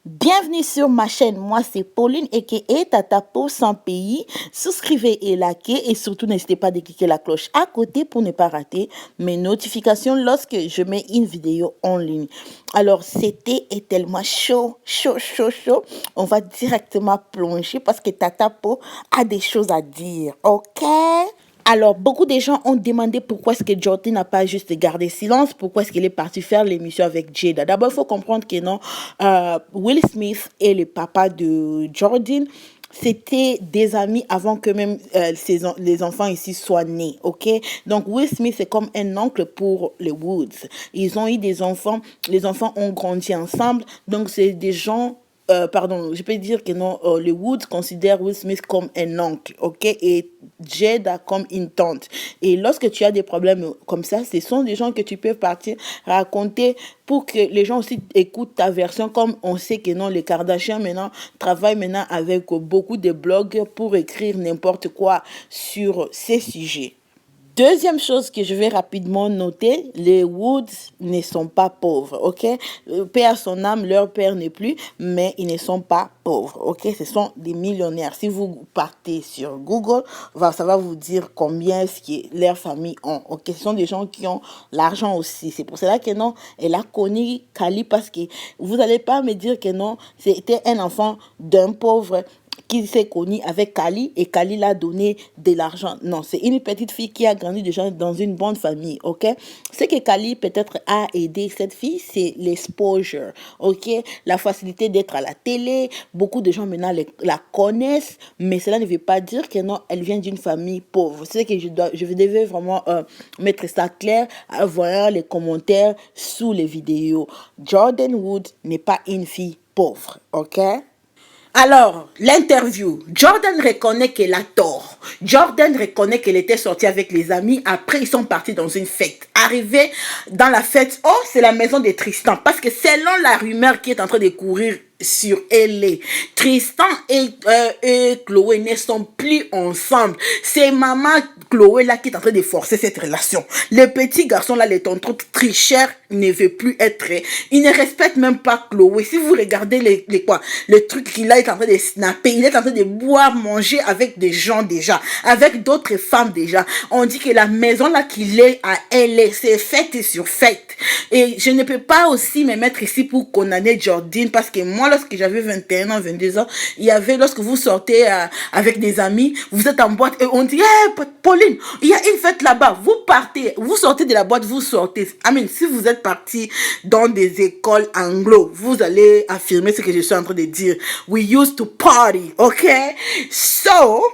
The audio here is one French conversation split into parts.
Bienvenue sur ma chaîne, moi c'est Pauline aka Tata pour 100 pays. Souscrivez et likez et surtout n'hésitez pas de cliquer la cloche à côté pour ne pas rater mes notifications lorsque je mets une vidéo en ligne. Alors c'était tellement chaud. On va directement plonger parce que Tata Po a des choses à dire, ok? Alors, beaucoup de gens ont demandé pourquoi est-ce que Jordan n'a pas juste gardé silence, pourquoi est-ce qu'il est parti faire l'émission avec Jada. D'abord, il faut comprendre que non, Will Smith et le papa de Jordan, c'était des amis avant que même les enfants ici soient nés, ok? Donc, Will Smith, c'est comme un oncle pour les Woods. Ils ont eu des enfants, les enfants ont grandi ensemble, donc c'est des gens... je peux dire que non, les Woods considèrent Will Smith comme un oncle, ok, et Jada comme une tante. Et lorsque tu as des problèmes comme ça, ce sont des gens que tu peux partir raconter pour que les gens aussi écoutent ta version, comme on sait que non, les Kardashians maintenant travaillent maintenant avec beaucoup de blogs pour écrire n'importe quoi sur ces sujets. Deuxième chose que je vais rapidement noter, les Woods ne sont pas pauvres, ok? Paix à son âme, leur père n'est plus, mais ils ne sont pas pauvres, ok? Ce sont des millionnaires. Si vous partez sur Google, ça va vous dire combien est-ce que leurs familles ont, ok? Ce sont des gens qui ont l'argent aussi. C'est pour cela que non, elle a connu Kali parce que vous n'allez pas me dire que non, c'était un enfant d'un pauvre qui s'est connu avec Kali et Kali l'a donné de l'argent. Non, c'est une petite fille qui a grandi déjà dans une bonne famille, ok? Ce que Kali peut-être a aidé cette fille, c'est l'exposure, ok? La facilité d'être à la télé, beaucoup de gens maintenant la connaissent, mais cela ne veut pas dire que non, elle vient d'une famille pauvre. C'est que je devais vraiment mettre ça clair en voyant les commentaires sous les vidéos. Jordyn Woods n'est pas une fille pauvre, ok? Alors, l'interview, Jordan reconnaît qu'elle a tort. Jordan reconnaît qu'elle était sortie avec les amis. Après, ils sont partis dans une fête. Arrivé dans la fête, oh, c'est la maison de Tristan. Parce que selon la rumeur qui est en train de courir sur LA, Tristan et Chloé ne sont plus ensemble. C'est maman Chloé là qui est en train de forcer cette relation. Le petit garçon là, les tontons tricheurs, ne veut plus être. Il ne respecte même pas Chloé. Si vous regardez le truc qu'il a, est en train de snapper, il est en train de boire, manger avec des gens déjà, avec d'autres femmes déjà. On dit que la maison là qu'il est à LA, c'est fête sur fête. Et je ne peux pas aussi me mettre ici pour condamner Jordyn parce que moi, lorsque j'avais 21 ans, 22 ans, il y avait, lorsque vous sortez avec des amis, vous êtes en boîte et on dit, hey, Pauline, il y a une fête là-bas. Vous partez, vous sortez de la boîte, vous sortez. Amen. Si vous êtes parti dans des écoles anglo, vous allez affirmer ce que je suis en train de dire. We used to party, ok? So,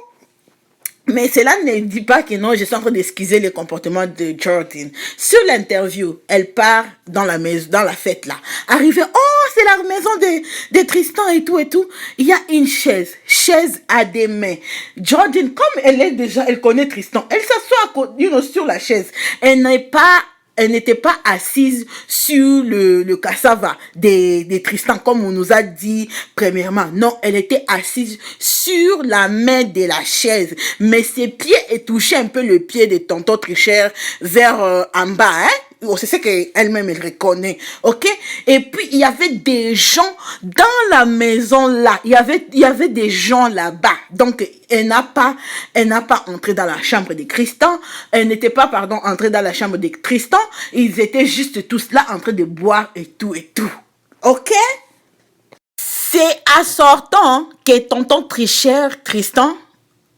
mais cela ne dit pas que non, je suis en train d'excuser le comportement de Jordyn. Sur l'interview, elle part dans la maison, dans la fête là. Arrivée, oh, c'est la maison de Tristan et tout et tout. Il y a une chaise à des mains. Jordyn, comme elle connaît Tristan, elle s'assoit sur la chaise. Elle n'était pas assise sur le cassava de Tristan, comme on nous a dit premièrement. Non, elle était assise sur la main de la chaise. Mais ses pieds touchaient un peu le pied de tonton tricheur vers en bas, hein. C'est ce qu'elle-même, elle reconnaît, ok? Et puis, il y avait des gens dans la maison là. Il y avait des gens là-bas. Donc, elle n'a pas entré dans la chambre de Tristan. Elle n'était pas, entrée dans la chambre de Tristan. Ils étaient juste tous là en train de boire et tout. Ok? C'est à sortant que tonton tricheur, Tristan,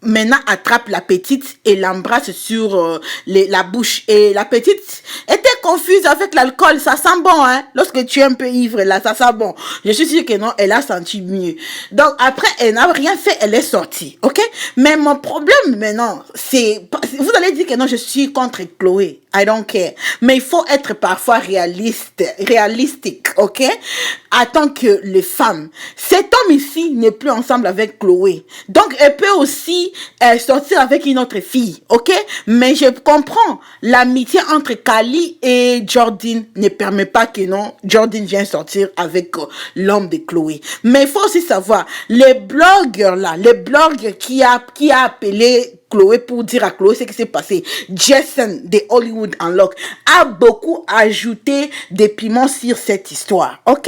maintenant attrape la petite et l'embrasse sur la bouche. Et la petite était confuse avec l'alcool. Ça sent bon, hein. Lorsque tu es un peu ivre, là, ça sent bon. Je suis sûre que non, elle a senti mieux. Donc, après, elle n'a rien fait, elle est sortie, ok? Mais mon problème maintenant, c'est... Vous allez dire que non, je suis contre Chloé. I don't care. Mais il faut être parfois réalistique, ok? En tant que les femmes. Cet homme ici n'est plus ensemble avec Chloé. Donc, elle peut aussi sortir avec une autre fille, ok? Mais je comprends, l'amitié entre Kali et Jordyn ne permet pas que non, Jordyn vienne sortir avec l'homme de Chloé. Mais il faut aussi savoir, les blogueurs qui a appelé Chloé pour dire à Chloé ce qui s'est passé. Jason de Hollywood Unlocked a beaucoup ajouté des piments sur cette histoire, ok?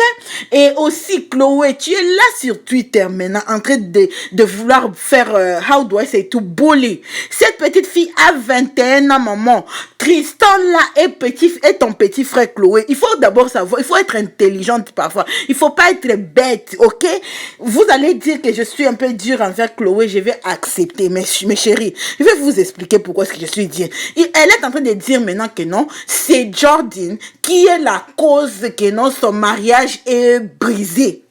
Et aussi, Chloé, tu es là sur Twitter maintenant en train de vouloir faire, how do I say, to bully. Cette petite fille a 21 ans, maman. Tristan là est ton petit frère Chloé. Il faut d'abord savoir, il faut être intelligente parfois. Il faut pas être bête, ok? Vous allez dire que je suis un peu dure envers Chloé, je vais accepter, mes chéris. Je vais vous expliquer pourquoi est-ce que je suis dure. Elle est en train de dire maintenant que non, c'est Jordan qui est la cause que non, son mariage est brisé.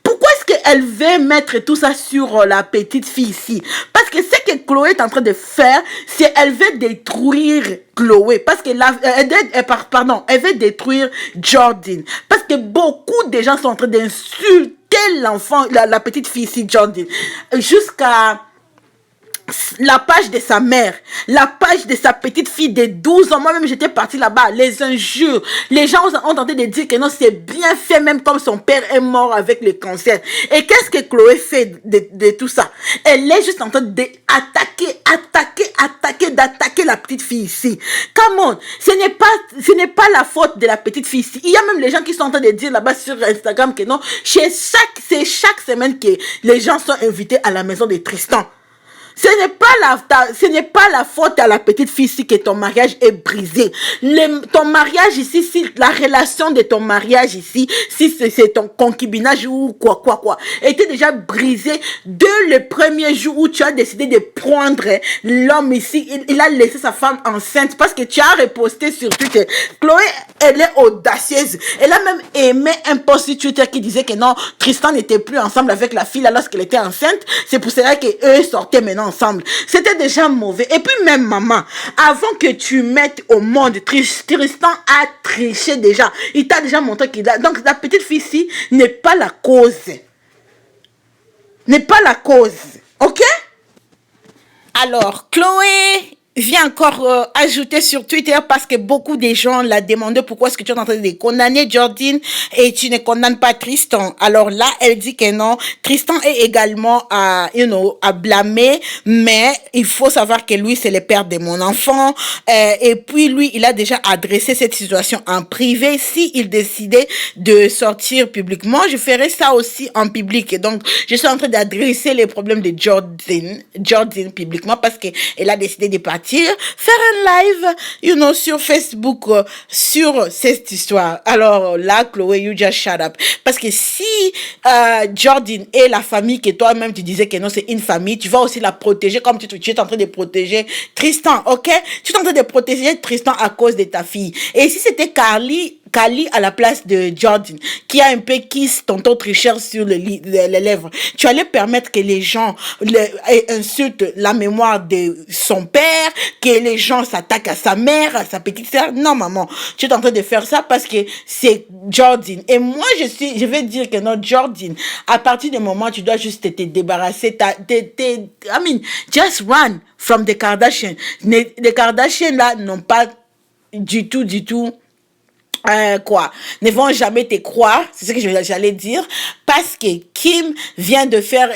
Pourquoi est-ce qu'elle veut mettre tout ça sur la petite fille ici? Parce que ce que Chloé est en train de faire, c'est qu'elle veut détruire Chloé. Parce que elle veut détruire Jordan. Parce que beaucoup de gens sont en train d'insulter l'enfant, la petite fille ici, Jordan. Jusqu'à la page de sa mère, la page de sa petite fille de 12 ans. Moi-même, j'étais partie là-bas. Les injures. Les gens ont tenté de dire que non, c'est bien fait, même comme son père est mort avec le cancer. Et qu'est-ce que Chloé fait de tout ça? Elle est juste en train d'attaquer la petite fille ici. Come on. Ce n'est pas la faute de la petite fille ici. Il y a même les gens qui sont en train de dire là-bas sur Instagram que non, c'est chaque semaine que les gens sont invités à la maison de Tristan. Ce n'est pas la faute à la petite fille ici que ton mariage est brisé. Ton mariage ici, si la relation de ton mariage ici, si c'est ton concubinage ou quoi, était déjà brisé dès le premier jour où tu as décidé de prendre l'homme ici. Il a laissé sa femme enceinte parce que tu as reposté sur Twitter. Chloé, elle est audacieuse. Elle a même aimé un post sur Twitter qui disait que non, Tristan n'était plus ensemble avec la fille là lorsqu'elle était enceinte. C'est pour cela qu'eux sortaient maintenant ensemble. C'était déjà mauvais. Et puis même maman, avant que tu mettes au monde, Tristan a triché déjà. Il t'a déjà montré qu'il a... Donc la petite fille ici n'est pas la cause. N'est pas la cause. Ok? Alors, Chloé vient encore ajouter sur Twitter parce que beaucoup de gens l'ont demandé pourquoi est-ce que tu es en train de condamner Jordan et tu ne condamnes pas Tristan. Alors là, elle dit que non, Tristan est également à blâmer, mais il faut savoir que lui, c'est le père de mon enfant. Et puis lui, il a déjà adressé cette situation en privé. Si il décidait de sortir publiquement, je ferai ça aussi en public. Et donc, je suis en train d'adresser les problèmes de Jordan publiquement parce qu'elle a décidé de partir faire un live, sur Facebook, sur cette histoire. Alors là, Chloé, you just shut up. Parce que si Jordan et la famille que toi-même tu disais que non, c'est une famille, tu vas aussi la protéger comme tu es en train de protéger Tristan, ok? Tu es en train de protéger Tristan à cause de ta fille. Et si c'était Kali à la place de Jordan, qui a un peu kiss tonton tricheur sur les lèvres, tu allais permettre que les gens insultent la mémoire de son père, que les gens s'attaquent à sa mère, à sa petite sœur. Non, maman, tu es en train de faire ça parce que c'est Jordan. Et moi, je vais dire que non, Jordan, à partir du moment où tu dois juste te débarrasser, just run from the Kardashians. Les Kardashians, là, n'ont pas du tout, ne vont jamais te croire, c'est ce que j'allais dire, parce que Kim vient de faire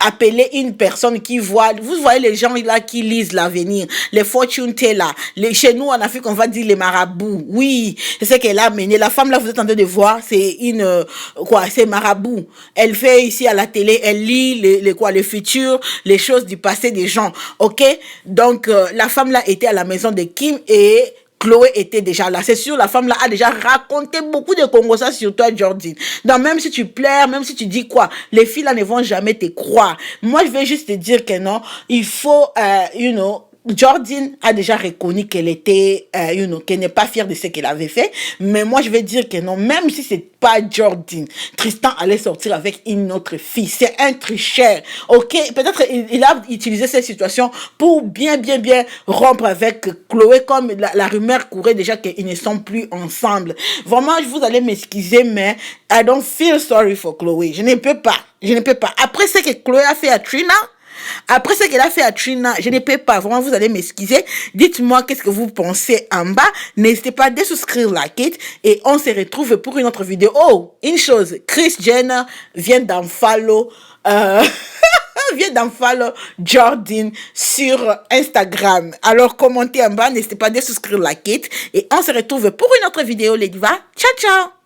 appeler une personne qui voit, vous voyez les gens là qui lisent l'avenir, les fortune tellers, chez nous en Afrique on va dire les marabouts, oui, c'est ce qu'elle a mené, la femme là vous êtes en train de voir, c'est c'est marabout, elle fait ici à la télé, elle lit les futurs, les choses du passé des gens, ok, donc la femme là était à la maison de Kim et Chloé était déjà là. C'est sûr, la femme là a déjà raconté beaucoup de conversations sur toi, Jordan. Donc, même si tu pleures, même si tu dis quoi, les filles là ne vont jamais te croire. Moi, je vais juste te dire que non, il faut, Jordan a déjà reconnu qu'elle était, qu'elle n'est pas fière de ce qu'elle avait fait. Mais moi, je vais dire que non, même si c'est pas Jordan, Tristan allait sortir avec une autre fille. C'est un tricheur, ok? Peut-être il a utilisé cette situation pour bien rompre avec Chloé, comme la rumeur courait déjà qu'ils ne sont plus ensemble. Vraiment, vous allez m'excuser, mais I don't feel sorry for Chloé. Je ne peux pas. Après ce que Chloé a fait à Trina, je ne peux pas. Vraiment, vous allez m'excuser. Dites-moi qu'est-ce que vous pensez en bas. N'hésitez pas à désouscrire, like it. Et on se retrouve pour une autre vidéo. Oh, une chose. Kris Jenner vient d'en follow on vient d'en follow Jordan sur Instagram. Alors, commentez en bas, n'hésitez pas à souscrire, liker. Et on se retrouve pour une autre vidéo, les divas. Ciao, ciao!